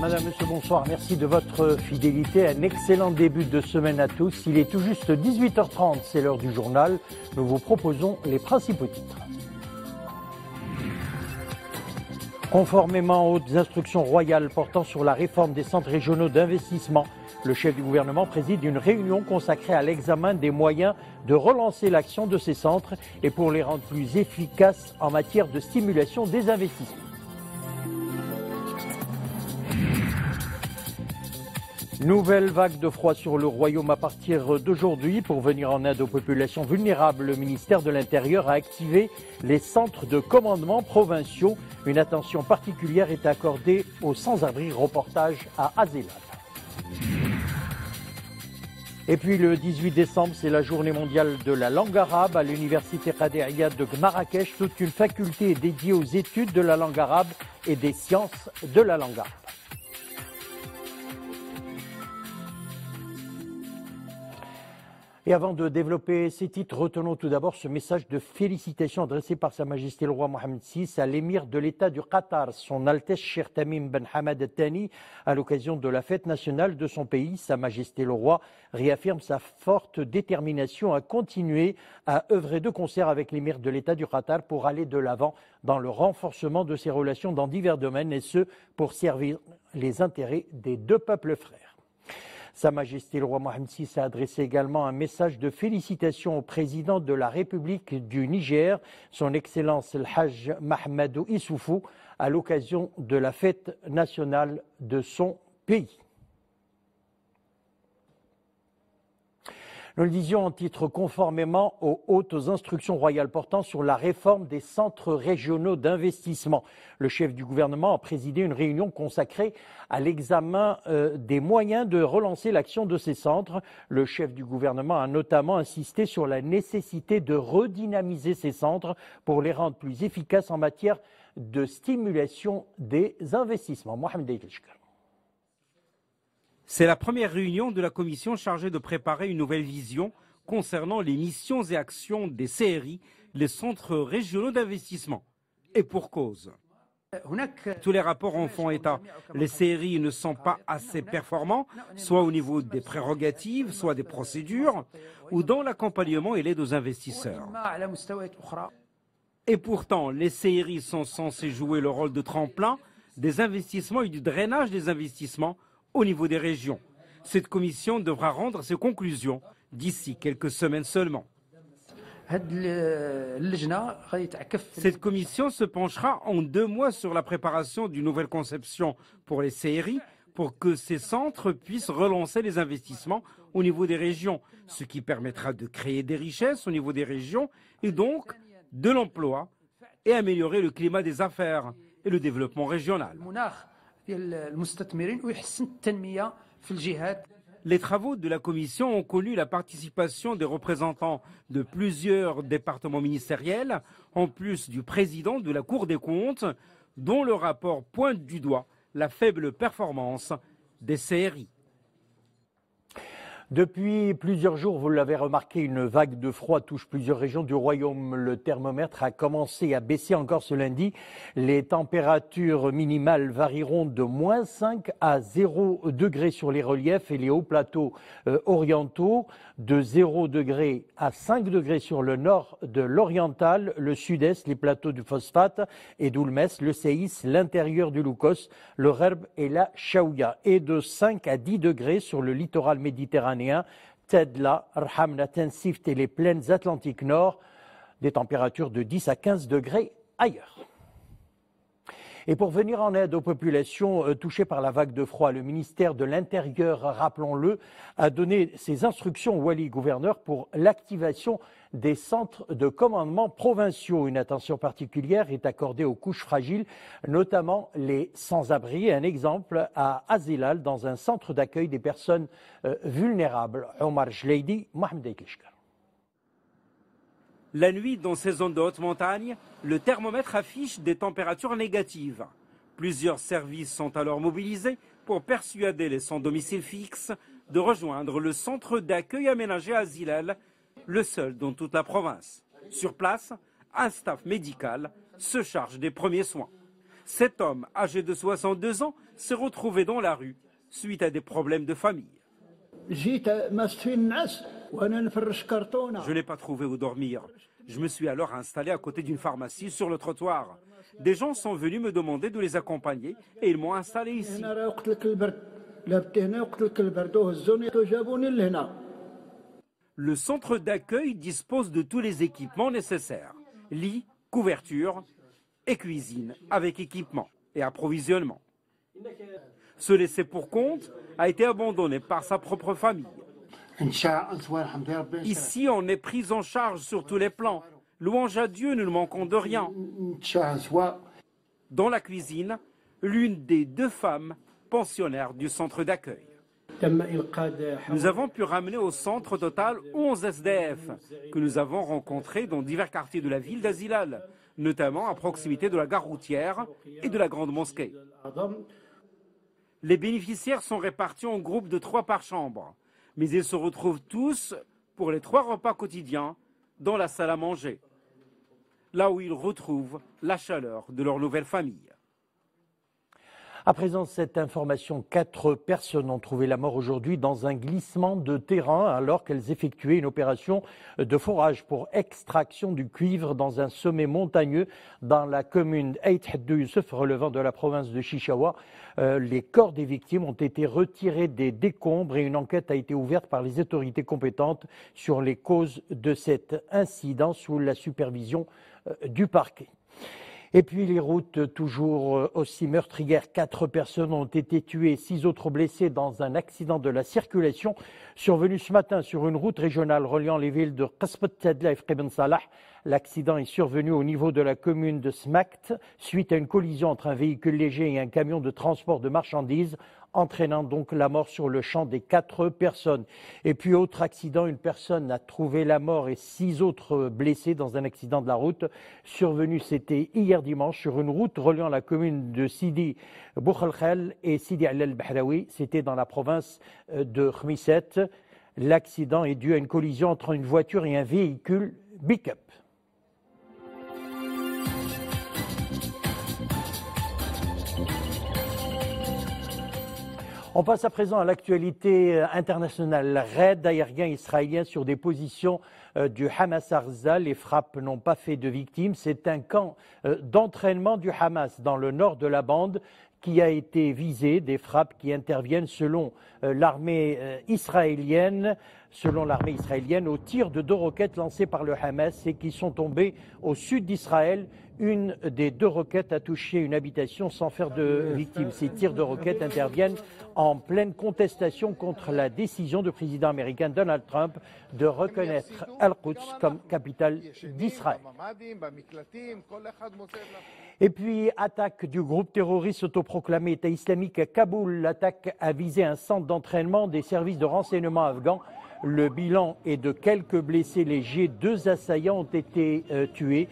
Madame, Monsieur, bonsoir. Merci de votre fidélité. Un excellent début de semaine à tous. Il est tout juste 18h30, c'est l'heure du journal. Nous vous proposons les principaux titres. Conformément aux instructions royales portant sur la réforme des centres régionaux d'investissement, le chef du gouvernement préside une réunion consacrée à l'examen des moyens de relancer l'action de ces centres et pour les rendre plus efficaces en matière de stimulation des investissements. Nouvelle vague de froid sur le royaume à partir d'aujourd'hui. Pour venir en aide aux populations vulnérables, le ministère de l'Intérieur a activé les centres de commandement provinciaux. Une attention particulière est accordée aux sans-abri. Reportage à Azélal. Et puis le 18 décembre, c'est la journée mondiale de la langue arabe. À l'université Qadi Iyad de Marrakech, toute une faculté est dédiée aux études de la langue arabe et des sciences de la langue arabe. Et avant de développer ces titres, retenons tout d'abord ce message de félicitations adressé par Sa Majesté le roi Mohammed VI à l'émir de l'État du Qatar, son Altesse Cheikh Tamim Ben Hamad Al Thani, à l'occasion de la fête nationale de son pays. Sa Majesté le roi réaffirme sa forte détermination à continuer à œuvrer de concert avec l'émir de l'État du Qatar pour aller de l'avant dans le renforcement de ses relations dans divers domaines, et ce, pour servir les intérêts des deux peuples frères. Sa Majesté le roi Mohammed VI a adressé également un message de félicitations au président de la République du Niger, son Excellence le Hajj Mahamadou Issoufou, à l'occasion de la fête nationale de son pays. Nous le disions en titre, conformément aux hautes instructions royales portant sur la réforme des centres régionaux d'investissement. Le chef du gouvernement a présidé une réunion consacrée à l'examen des moyens de relancer l'action de ces centres. Le chef du gouvernement a notamment insisté sur la nécessité de redynamiser ces centres pour les rendre plus efficaces en matière de stimulation des investissements. Mohamed Deïtelchkar. C'est la première réunion de la commission chargée de préparer une nouvelle vision concernant les missions et actions des CRI, les centres régionaux d'investissement. Et pour cause. Tous les rapports en font état. Les CRI ne sont pas assez performants, soit au niveau des prérogatives, soit des procédures, ou dans l'accompagnement et l'aide aux investisseurs. Et pourtant, les CRI sont censés jouer le rôle de tremplin des investissements et du drainage des investissements au niveau des régions. Cette commission devra rendre ses conclusions d'ici quelques semaines seulement. Cette commission se penchera en 2 mois sur la préparation d'une nouvelle conception pour les CRI pour que ces centres puissent relancer les investissements au niveau des régions, ce qui permettra de créer des richesses au niveau des régions et donc de l'emploi et améliorer le climat des affaires et le développement régional. Les travaux de la commission ont connu la participation des représentants de plusieurs départements ministériels, en plus du président de la Cour des comptes, dont le rapport pointe du doigt la faible performance des CRI. Depuis plusieurs jours, vous l'avez remarqué, une vague de froid touche plusieurs régions du royaume. Le thermomètre a commencé à baisser encore ce lundi. Les températures minimales varieront de -5 à 0 degrés sur les reliefs et les hauts plateaux orientaux, de 0 degré à 5 degrés sur le nord de l'oriental, le sud-est, les plateaux du Phosphate et d'Oulmès, le Séis, l'intérieur du Loukos, le Gherb et la Chaouia, et de 5 à 10 degrés sur le littoral méditerranéen, Tedla, Rhamna, Tensift et les plaines atlantiques nord, des températures de 10 à 15 degrés ailleurs. Et pour venir en aide aux populations touchées par la vague de froid, le ministère de l'Intérieur, rappelons-le, a donné ses instructions au Wali gouverneur pour l'activation des centres de commandement provinciaux. Une attention particulière est accordée aux couches fragiles, notamment les sans-abri. Un exemple à Azélal, dans un centre d'accueil des personnes vulnérables. Omar Jleidi, Mohamed Deïtelchkar. La nuit, dans ces zones de haute montagne, le thermomètre affiche des températures négatives. Plusieurs services sont alors mobilisés pour persuader les sans domicile fixe de rejoindre le centre d'accueil aménagé à Azélal le seul dans toute la province. Sur place, un staff médical se charge des premiers soins. Cet homme, âgé de 62 ans, s'est retrouvé dans la rue suite à des problèmes de famille. Je n'ai pas trouvé où dormir. Je me suis alors installé à côté d'une pharmacie sur le trottoir. Des gens sont venus me demander de les accompagner et ils m'ont installé ici. Le centre d'accueil dispose de tous les équipements nécessaires. Lits, couverture et cuisine avec équipement et approvisionnement. Se laisser pour compte a été abandonné par sa propre famille. Ici, on est pris en charge sur tous les plans. Louange à Dieu, nous ne manquons de rien. Dans la cuisine, l'une des 2 femmes pensionnaires du centre d'accueil. Nous avons pu ramener au centre total 11 SDF que nous avons rencontrés dans divers quartiers de la ville d'Azilal, notamment à proximité de la gare routière et de la grande mosquée. Les bénéficiaires sont répartis en groupes de 3 par chambre, mais ils se retrouvent tous pour les 3 repas quotidiens dans la salle à manger, là où ils retrouvent la chaleur de leur nouvelle famille. À présent, cette information, 4 personnes ont trouvé la mort aujourd'hui dans un glissement de terrain alors qu'elles effectuaient une opération de forage pour extraction du cuivre dans un sommet montagneux dans la commune Ait Haddou Youssef relevant de la province de Chichaoua. Les corps des victimes ont été retirés des décombres et une enquête a été ouverte par les autorités compétentes sur les causes de cet incident sous la supervision du parquet. Et puis les routes toujours aussi meurtrières. 4 personnes ont été tuées, 6 autres blessées dans un accident de la circulation survenu ce matin sur une route régionale reliant les villes de Qasbat Tadla et Fqi Ben Salah. L'accident est survenu au niveau de la commune de Smakt suite à une collision entre un véhicule léger et un camion de transport de marchandises, entraînant donc la mort sur le champ des 4 personnes. Et puis autre accident, une personne a trouvé la mort et 6 autres blessés dans un accident de la route survenu, c'était hier dimanche, sur une route reliant la commune de Sidi Boukhalkhal et Sidi Al-Bahraoui. C'était dans la province de Khmisset. L'accident est dû à une collision entre une voiture et un véhicule pick-up. On passe à présent à l'actualité internationale. Raid aérien israélien sur des positions du Hamas à Gaza. Les frappes n'ont pas fait de victimes. C'est un camp d'entraînement du Hamas dans le nord de la bande qui a été visé. Des frappes qui interviennent selon l'armée israélienne au tir de 2 roquettes lancées par le Hamas et qui sont tombées au sud d'Israël. Une des 2 roquettes a touché une habitation sans faire de victimes. Ces tirs de roquettes interviennent en pleine contestation contre la décision du président américain Donald Trump de reconnaître Al-Quds comme capitale d'Israël. Et puis, attaque du groupe terroriste autoproclamé État islamique à Kaboul. L'attaque a visé un centre d'entraînement des services de renseignement afghans. Le bilan est de quelques blessés légers. 2 assaillants ont été tués.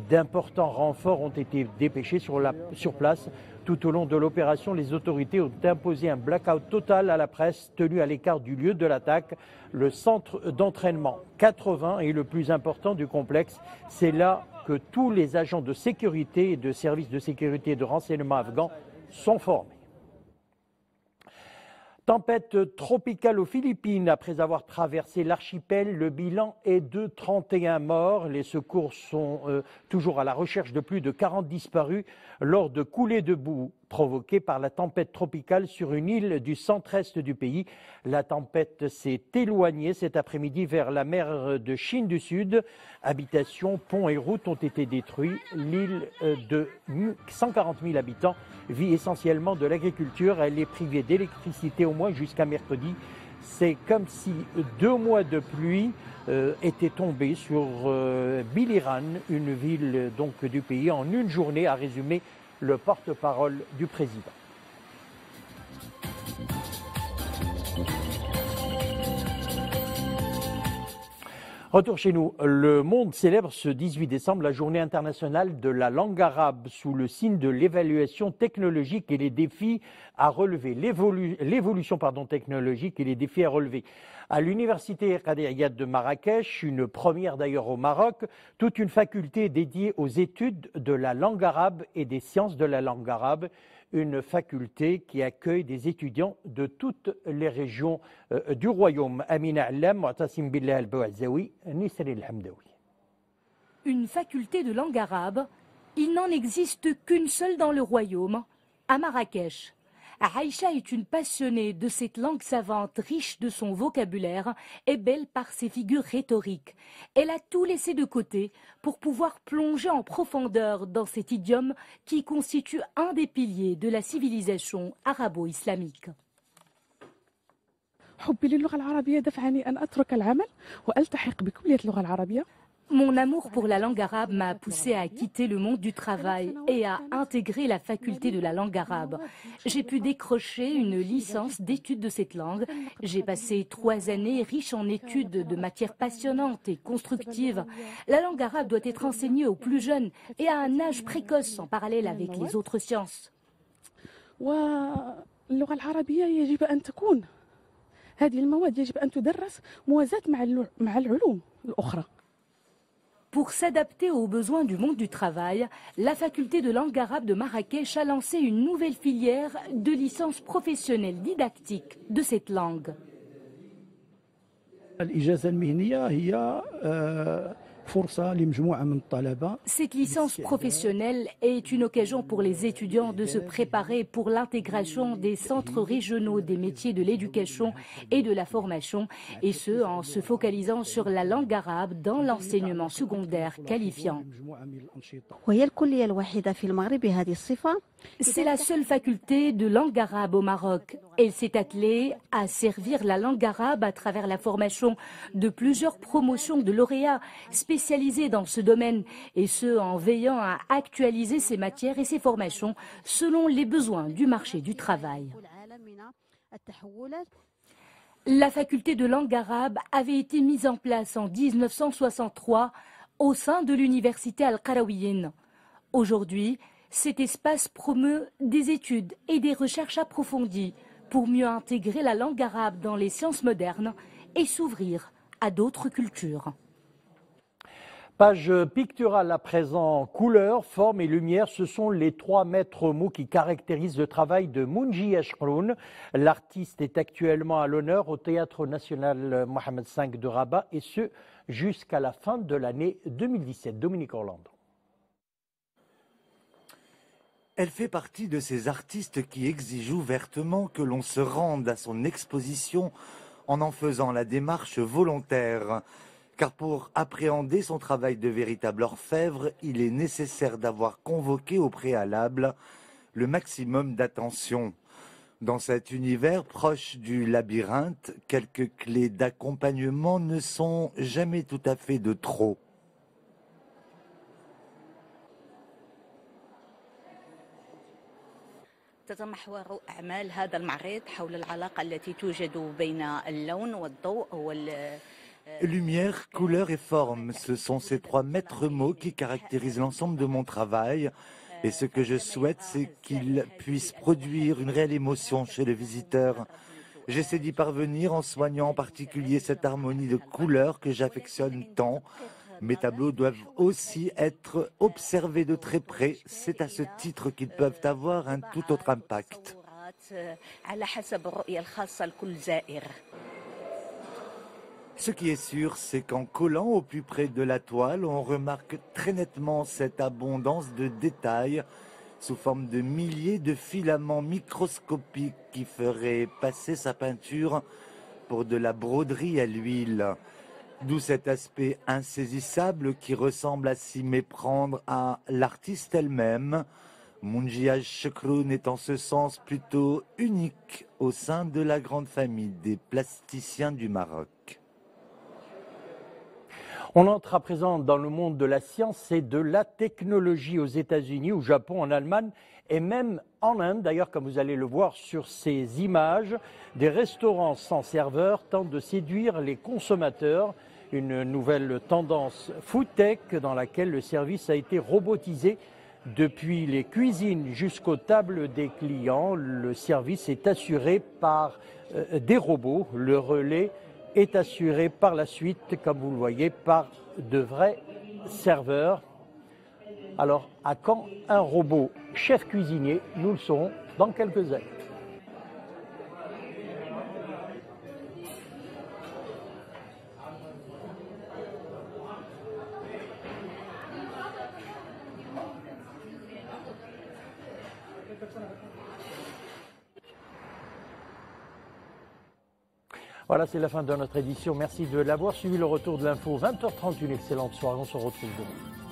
D'importants renforts ont été dépêchés sur place. Tout au long de l'opération, les autorités ont imposé un blackout total à la presse tenu à l'écart du lieu de l'attaque. Le centre d'entraînement 80 est le plus important du complexe. C'est là que tous les agents de sécurité et de services de sécurité et de renseignement afghans sont formés. Tempête tropicale aux Philippines. Après avoir traversé l'archipel, le bilan est de 31 morts. Les secours sont toujours à la recherche de plus de 40 disparus lors de coulées de boue provoquées par la tempête tropicale sur une île du centre-est du pays. La tempête s'est éloignée cet après-midi vers la mer de Chine du Sud. Habitations, ponts et routes ont été détruits. L'île de 140 000 habitants vit essentiellement de l'agriculture. Elle est privée d'électricité au moins jusqu'à mercredi. C'est comme si 2 mois de pluie étaient tombés sur Biliran, une ville donc du pays, en une journée, a résumé le porte-parole du président. Retour chez nous. Le monde célèbre ce 18 décembre la journée internationale de la langue arabe sous le signe de l'évaluation technologique et les défis à relever. L'évolution technologique et les défis à relever. À l'université Qadiriyat de Marrakech, une première d'ailleurs au Maroc, toute une faculté dédiée aux études de la langue arabe et des sciences de la langue arabe. Une faculté qui accueille des étudiants de toutes les régions du royaume. Amina Allam, Mu'tasim Billah al-Bouazaoui, Nisri al-Hamdaoui. Une faculté de langue arabe, il n'en existe qu'une seule dans le royaume, à Marrakech. Aïcha est une passionnée de cette langue savante, riche de son vocabulaire et belle par ses figures rhétoriques. Elle a tout laissé de côté pour pouvoir plonger en profondeur dans cet idiome qui constitue un des piliers de la civilisation arabo-islamique. حبي للغة العربية دفعني أن أترك العمل وألتحق بكلية اللغة العربية. Mon amour pour la langue arabe m'a poussé à quitter le monde du travail et à intégrer la faculté de la langue arabe. J'ai pu décrocher une licence d'études de cette langue. J'ai passé 3 années riches en études de matières passionnantes et constructives. La langue arabe doit être enseignée aux plus jeunes et à un âge précoce en parallèle avec les autres sciences. واللغة العربية يجب أن تكون هذه المواد يجب أن تدرس موازاة مع العلوم الأخرى. Pour s'adapter aux besoins du monde du travail, la faculté de langue arabe de Marrakech a lancé une nouvelle filière de licence professionnelle didactique de cette langue. الإجازة المهنية هي فرصة لمجموعة من الطلبة. Cette licence professionnelle est une occasion pour les étudiants de se préparer pour l'intégration des centres régionaux des métiers de l'éducation et de la formation, et ce en se focalisant sur la langue arabe dans l'enseignement secondaire qualifiant. وهي الكلية الوحيدة في المغرب بهذه الصفة. C'est la seule faculté de langue arabe au Maroc. Elle s'est attelée à servir la langue arabe à travers la formation de plusieurs promotions de lauréats spécialisés dans ce domaine, et ce en veillant à actualiser ses matières et ses formations selon les besoins du marché du travail. La faculté de langue arabe avait été mise en place en 1963 au sein de l'université Al-Qarawiyyin. Aujourd'hui, cet espace promeut des études et des recherches approfondies pour mieux intégrer la langue arabe dans les sciences modernes et s'ouvrir à d'autres cultures. Page picturale à présent, couleurs, formes et lumière, ce sont les 3 maîtres mots qui caractérisent le travail de Mounji Ashkroun. L'artiste est actuellement à l'honneur au Théâtre national Mohamed V de Rabat, et ce jusqu'à la fin de l'année 2017. Dominique Orlando. Elle fait partie de ces artistes qui exigent ouvertement que l'on se rende à son exposition en faisant la démarche volontaire. Car pour appréhender son travail de véritable orfèvre, il est nécessaire d'avoir convoqué au préalable le maximum d'attention. Dans cet univers proche du labyrinthe, quelques clés d'accompagnement ne sont jamais tout à fait de trop. تتمحور أعمال هذا المعرض حول العلاقة التي توجد بين اللون والضوء Lumière, couleur et forme, ce sont ces 3 maîtres mots qui caractérisent l'ensemble de mon travail. Et ce que je souhaite, c'est qu'ils puissent produire une réelle émotion chez le visiteur. J'essaie d'y parvenir en soignant en particulier cette harmonie de couleurs que j'affectionne tant. Mes tableaux doivent aussi être observés de très près. C'est à ce titre qu'ils peuvent avoir un tout autre impact. Ce qui est sûr, c'est qu'en collant au plus près de la toile, on remarque très nettement cette abondance de détails sous forme de milliers de filaments microscopiques qui feraient passer sa peinture pour de la broderie à l'huile. D'où cet aspect insaisissable qui ressemble à s'y méprendre à l'artiste elle-même. Mounji Ashkroun est en ce sens plutôt unique au sein de la grande famille des plasticiens du Maroc. On entre à présent dans le monde de la science et de la technologie aux États-Unis, au Japon, en Allemagne et même en Inde. D'ailleurs, comme vous allez le voir sur ces images, des restaurants sans serveurs tentent de séduire les consommateurs. une nouvelle tendance food-tech dans laquelle le service a été robotisé. Depuis les cuisines jusqu'aux tables des clients, le service est assuré par des robots. Le relais est assuré par la suite, comme vous le voyez, par de vrais serveurs. Alors, à quand un robot chef cuisinier? Nous le saurons dans quelques années. Voilà, c'est la fin de notre édition. Merci de l'avoir suivi. Le retour de l'info, 20h30, une excellente soirée. On se retrouve demain.